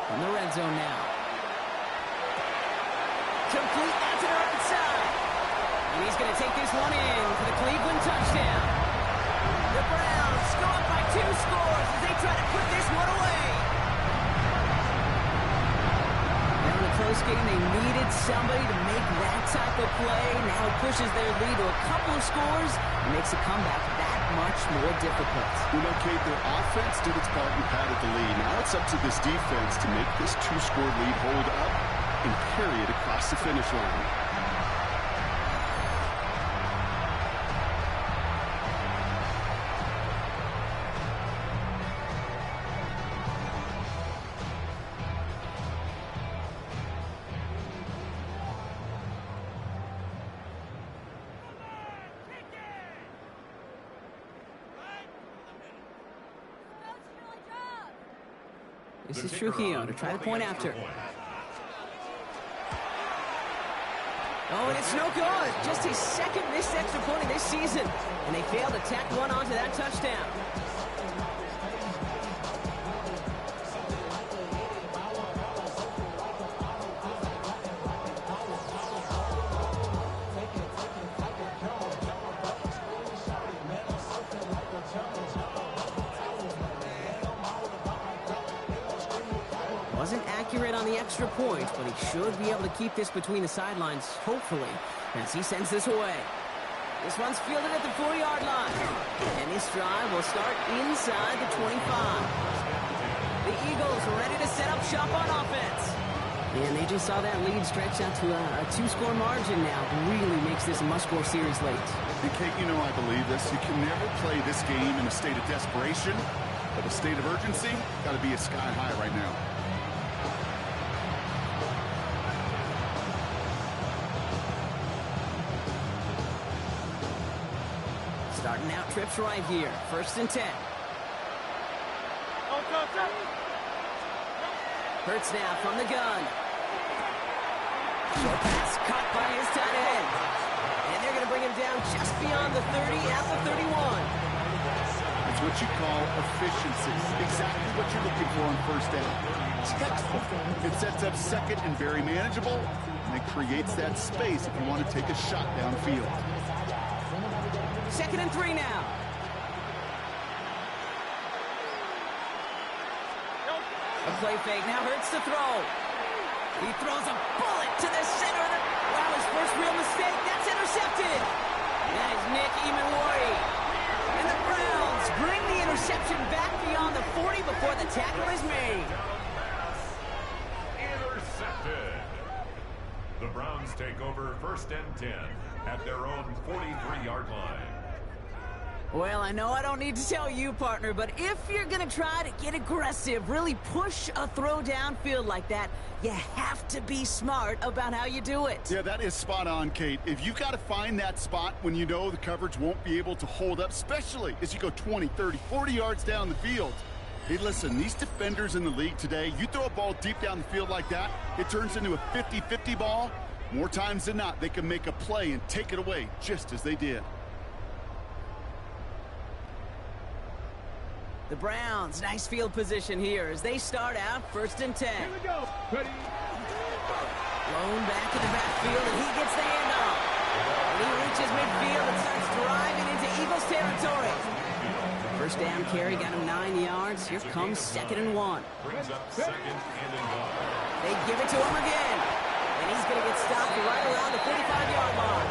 From the red zone now. Complete out to the right side. And he's going to take this one in for the Cleveland touchdown. The Browns go up by 2 scores as they try to put this one away. Now in the close game, they needed somebody to make that type of play. Now it pushes their lead to a couple of scores and makes the comeback that much more difficult. You know, Kate, their offense did its part and padded the lead. Now it's up to this defense to make this 2-score lead hold up and carry it across the finish line. This is Trujillo to try the point after. Oh, and it's no good. Just his second missed extra point of this season. And they failed to tack one onto that touchdown. Wasn't accurate on the extra point, but he should be able to keep this between the sidelines, hopefully, as he sends this away. This one's fielded at the 4-yard line. And this drive will start inside the 25. The Eagles are ready to set up shop on offense. And they just saw that lead stretch out to a 2-score margin now. Really makes this a must-score series late. And Kate, you know I believe this. You can never play this game in a state of desperation, but a state of urgency got to be a sky high right now. Starting out trips right here. 1st and 10. Hurts now from the gun. Short pass caught by his tight end. And they're going to bring him down just beyond the 30 at the 31. It's what you call efficiency. Exactly what you're looking for on 1st down. It sets up 2nd and very manageable, and it creates that space if you want to take a shot downfield. 2nd and 3 now. A play fake now hurts to throw. He throws a bullet to the center. Wow, his first real mistake. That's intercepted. That is Nick Imanwari. And the Browns bring the interception back beyond the 40 before the tackle is made. Intercepted. The Browns take over 1st and 10 at their own 43-yard line. Well, I know I don't need to tell you, partner, but if you're going to try to get aggressive, really push a throw downfield like that, you have to be smart about how you do it. Yeah, that is spot on, Kate. If you've got to find that spot when you know the coverage won't be able to hold up, especially as you go 20, 30, 40 yards down the field. Hey, listen, these defenders in the league today, you throw a ball deep down the field like that, it turns into a 50-50 ball. More times than not, they can make a play and take it away, just as they did. The Browns, nice field position here as they start out 1st and 10. Here we go. Ready. Blown back in the backfield, and he gets the handoff. And he reaches midfield and starts driving into Eagles territory. 1st down carry got him 9 yards. Here comes 2nd and 1. Brings up 2nd and 1. They give it to him again. And he's going to get stopped right around the 45-yard line.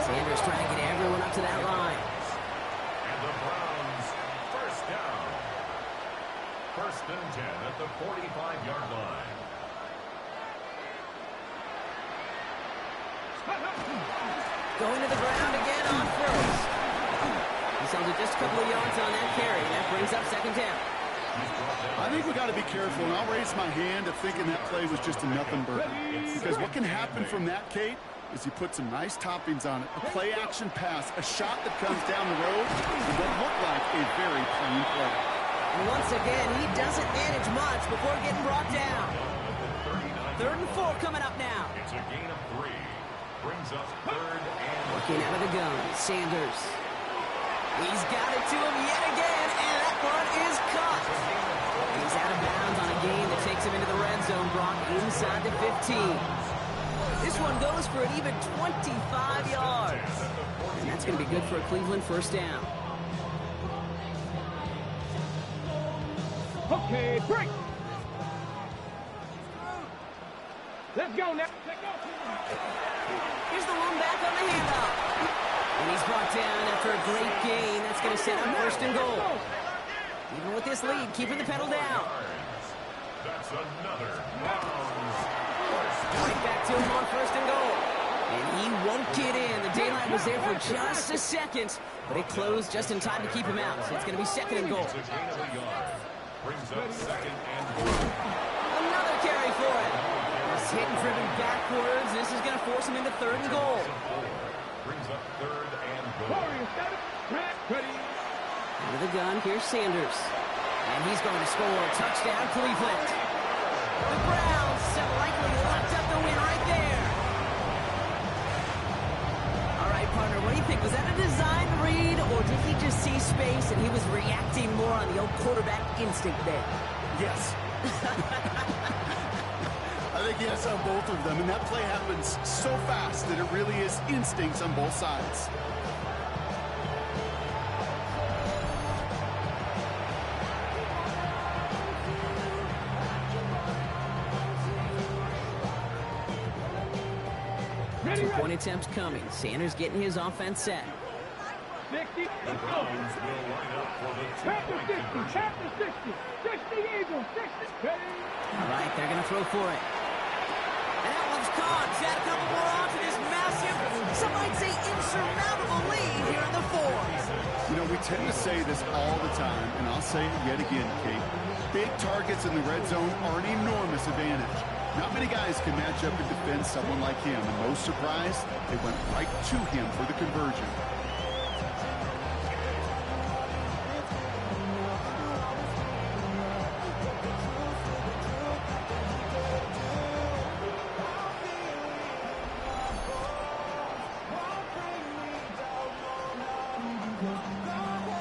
Sanders trying to get everyone up to that line. And the Browns, 1st down. 1st and 10 at the 45-yard line. Going to the ground again on 1st. He's held it just a couple of yards on that carry. That brings up 2nd down. I think we got to be careful, and I'll raise my hand of thinking that play was just a nothing burger. Because what can happen from that, Kate, is you put some nice toppings on it. A play-action pass, a shot that comes down the road, and what looked like a very plain play. And once again, he doesn't manage much before getting brought down. 3rd and 4 coming up now. It's a gain of 3. Brings up 3rd and Working out of the gun, Sanders. He's got it to him yet again, and that one is caught. He's out of bounds on a gain that takes him into the red zone, Brock, inside the 15. This one goes for an even 25 yards. And that's going to be good for a Cleveland 1st down. Okay, break. Let's go now. Let's go. Here's the one back on the handoff. And he's brought down after a great gain. That's going to set up 1st and goal. Even with this lead, keeping the pedal down. that's another Browns. Right back to him on 1st and goal. And he won't get in. The daylight was there for just a second, but it closed just in time to keep him out. So it's going to be 2nd and goal. It's a gain of a yard. Brings up 2nd and goal. Another carry for it. He's hit and driven backwards. This is going to force him into 3rd and goal. Brings up 3rd and goal. Warriors got it. Ready. Into the gun, here's Sanders. And he's going to score. Touchdown, Cleveland. The Browns have likely locked up the win right there. All right, partner, what do you think? Was that a design read, or did he just see space and he was reacting more on the old quarterback instinct there? Yes. I think yes on both of them, and that play happens so fast that it really is instincts on both sides. Two-point attempts coming. Sanders getting his offense set. 60. The Browns will line up for the Tap to 60. Tap to 60. 60 Eagles. 60. All right, they're going to throw for it. And that one's caught. Add a couple more on to this massive, some might say insurmountable lead here in the fourth. You know, we tend to say this all the time, and I'll say it yet again, Kate. Big targets in the red zone are an enormous advantage. Not many guys can match up and defend someone like him, and no surprise, they went right to him for the conversion.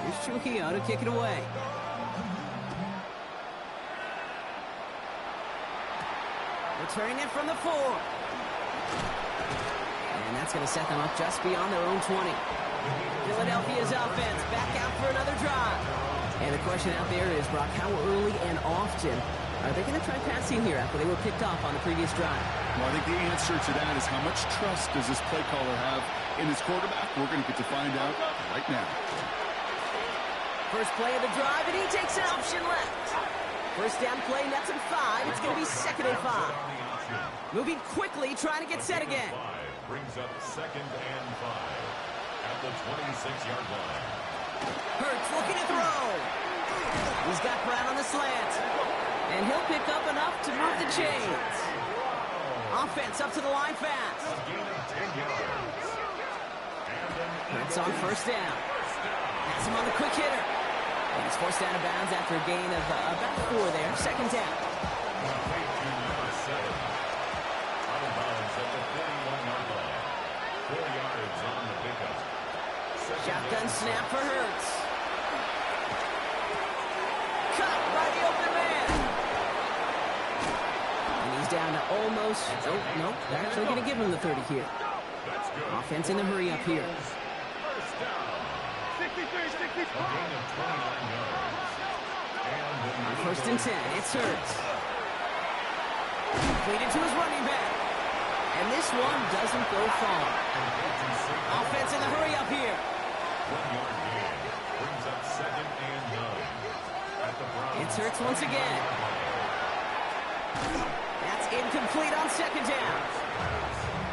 Here's Trujillo to kick it away. Returning it from the 4. And that's going to set them up just beyond their own 20. Philadelphia's offense back out for another drive. And the question out there is, Brock, how early and often are they going to try passing here after they were picked off on the previous drive? Well, I think the answer to that is how much trust does this play caller have in his quarterback? We're going to get to find out right now. First play of the drive, and he takes an option left. First down play, nets him 5. It's going to be 2nd and 5. Moving quickly, trying to get set again. Brings up 2nd and 5 at the 26-yard line. Hurts looking to throw. He's got Brown on the slant. And he'll pick up enough to move the chains. Offense up to the line fast. Hurts on first down. Has him on the quick hitter. And he's forced out of bounds after a gain of about 4 there. 2nd down. Out of bounds at the 41-yard line. 4 yards on the pickup. Shotgun snap for Hurts. Cut by the open man. And he's down to almost... Oh, no, they're actually going to give him the 30 here. Offense in the hurry up here. First down. 63, 65. A gain of 29 yards. And On 1st and 10, it's Hurts. Completed to his running back. And this one doesn't go far. Offense in the hurry up here. 1-yard gain. Brings up 2nd and 9. At the Browns. It's Hurts once again. That's incomplete on 2nd down.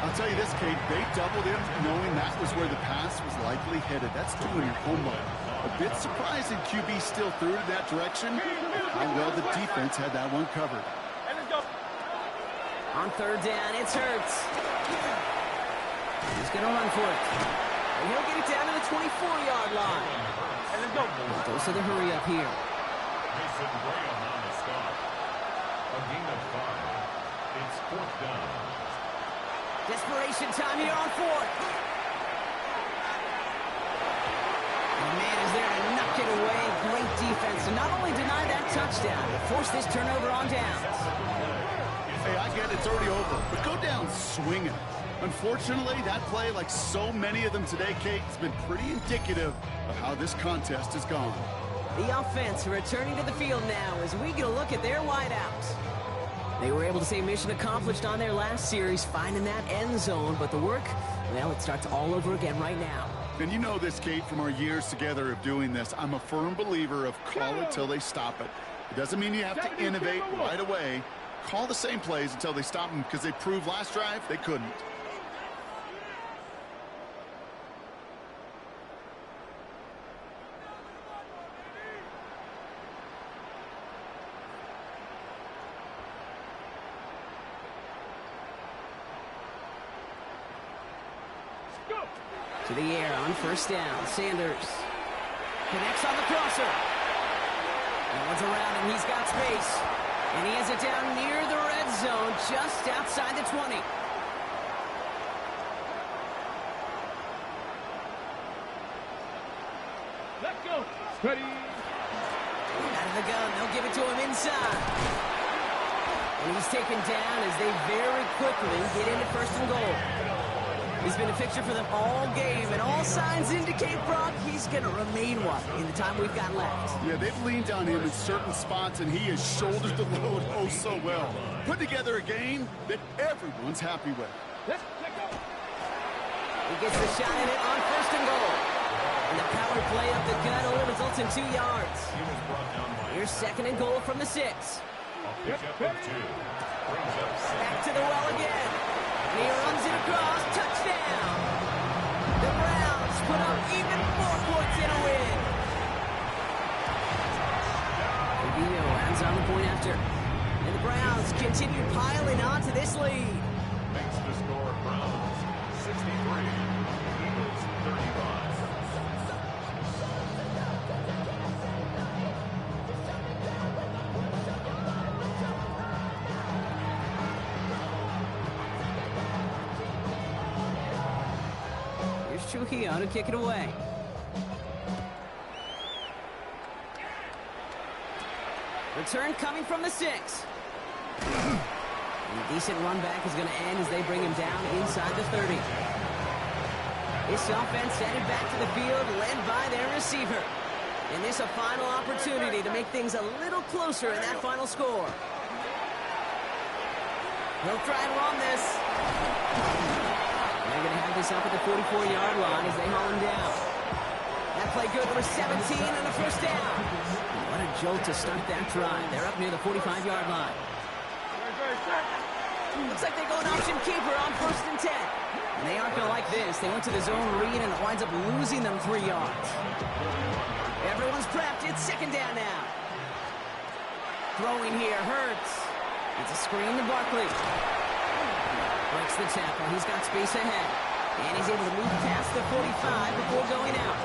I'll tell you this, Kate, they doubled him knowing that was where the pass was likely headed. That's doing your homework. A bit surprising QB still threw it in that direction. How well the defense had that one covered. On 3rd down, it's Hurts. He's going to run for it. And he'll get it down to the 24-yard line. Goes to the hurry up here. Mason Graham on the stop. A gain of 5. It's 4th down. Desperation time here on 4th. And man is there to knock it away. Great defense to not only deny that touchdown, but force this turnover on downs. Hey, I get it, it's already over, but go down swinging. Unfortunately, that play, like so many of them today, Kate, has been pretty indicative of how this contest has gone. The offense returning to the field now as we get a look at their wideouts. They were able to say mission accomplished on their last series, finding that end zone, but the work, well, it starts all over again right now. And you know this, Kate, from our years together of doing this. I'm a firm believer of call it till they stop it. It doesn't mean you have to innovate right away. Call the same plays until they stop them, because they proved last drive they couldn't. To the air on 1st down. Sanders connects on the crosser. No one's around him. He's got space. And he has it down near the red zone, just outside the 20. Let's go. Ready. Out of the gun. They'll give it to him inside. And he's taken down as they very quickly get into first and goal. He's been a fixture for them all game, and all signs indicate, Brock, he's going to remain one in the time we've got left. Yeah, they've leaned on him in certain spots, and he has shouldered the load oh so well. Put together a game that everyone's happy with. Let's go. He gets the shot at it on first and goal. And the power play up the gut only results in 2 yards. Here's second and goal from the 6. Back to the well again. And he runs it across. Touchdown. The Browns put up even more points in a win. Rubio ends on the point after. And the Browns continue piling on to this lead. Makes the score Browns 63, Eagles 35. Trujillo to kick it away. Return coming from the 6. And a decent run back is going to end as they bring him down inside the 30. This offense headed back to the field, led by their receiver. And this a final opportunity to make things a little closer in that final score. He'll try and run this. They're going to have this up at the 44-yard line as they haul him down. That play good for 17 and a first down. What a jolt to start that drive. They're up near the 45-yard line. Looks like they go an option keeper on first and 10. And they aren't going to like this. They went to the zone read and it winds up losing them 3 yards. Everyone's prepped. It's second down now. Throwing here hurts. It's a screen to Barkley. Breaks the tackle. He's got space ahead. And he's able to move past the 45 before going out.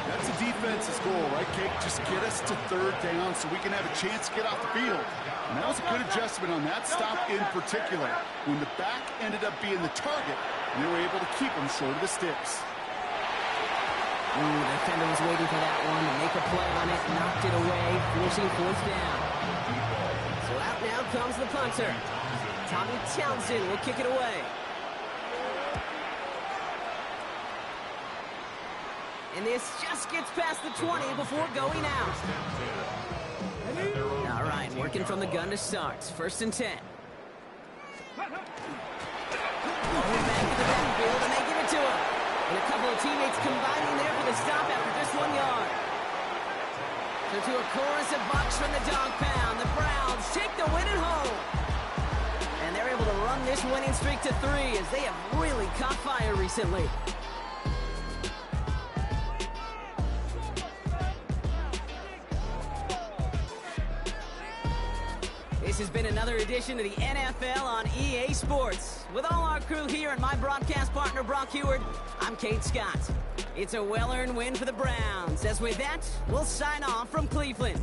That's a defense's goal, right, Kate? Just get us to third down so we can have a chance to get off the field. And that was a good adjustment on that stop in particular. When the back ended up being the target, they were able to keep him short of the sticks. Ooh, the defender was waiting for that one to make a play on it, knocked it away, forcing fourth down. So out now comes the punter. Tommy Townsend will kick it away. And this just gets past the 20 before going out. All right, working from the gun to start. First and 10. Back to the backfield, and they give it to him. And a couple of teammates combining there for the stop after just 1 yard. So to a chorus of bucks from the dog pound, the Browns take the win at home. And they're able to run this winning streak to 3 as they have really caught fire recently. This has been another edition of the NFL on EA Sports. With all our crew here and my broadcast partner, Brock Heward, I'm Kate Scott. It's a well-earned win for the Browns. As with that, we'll sign off from Cleveland.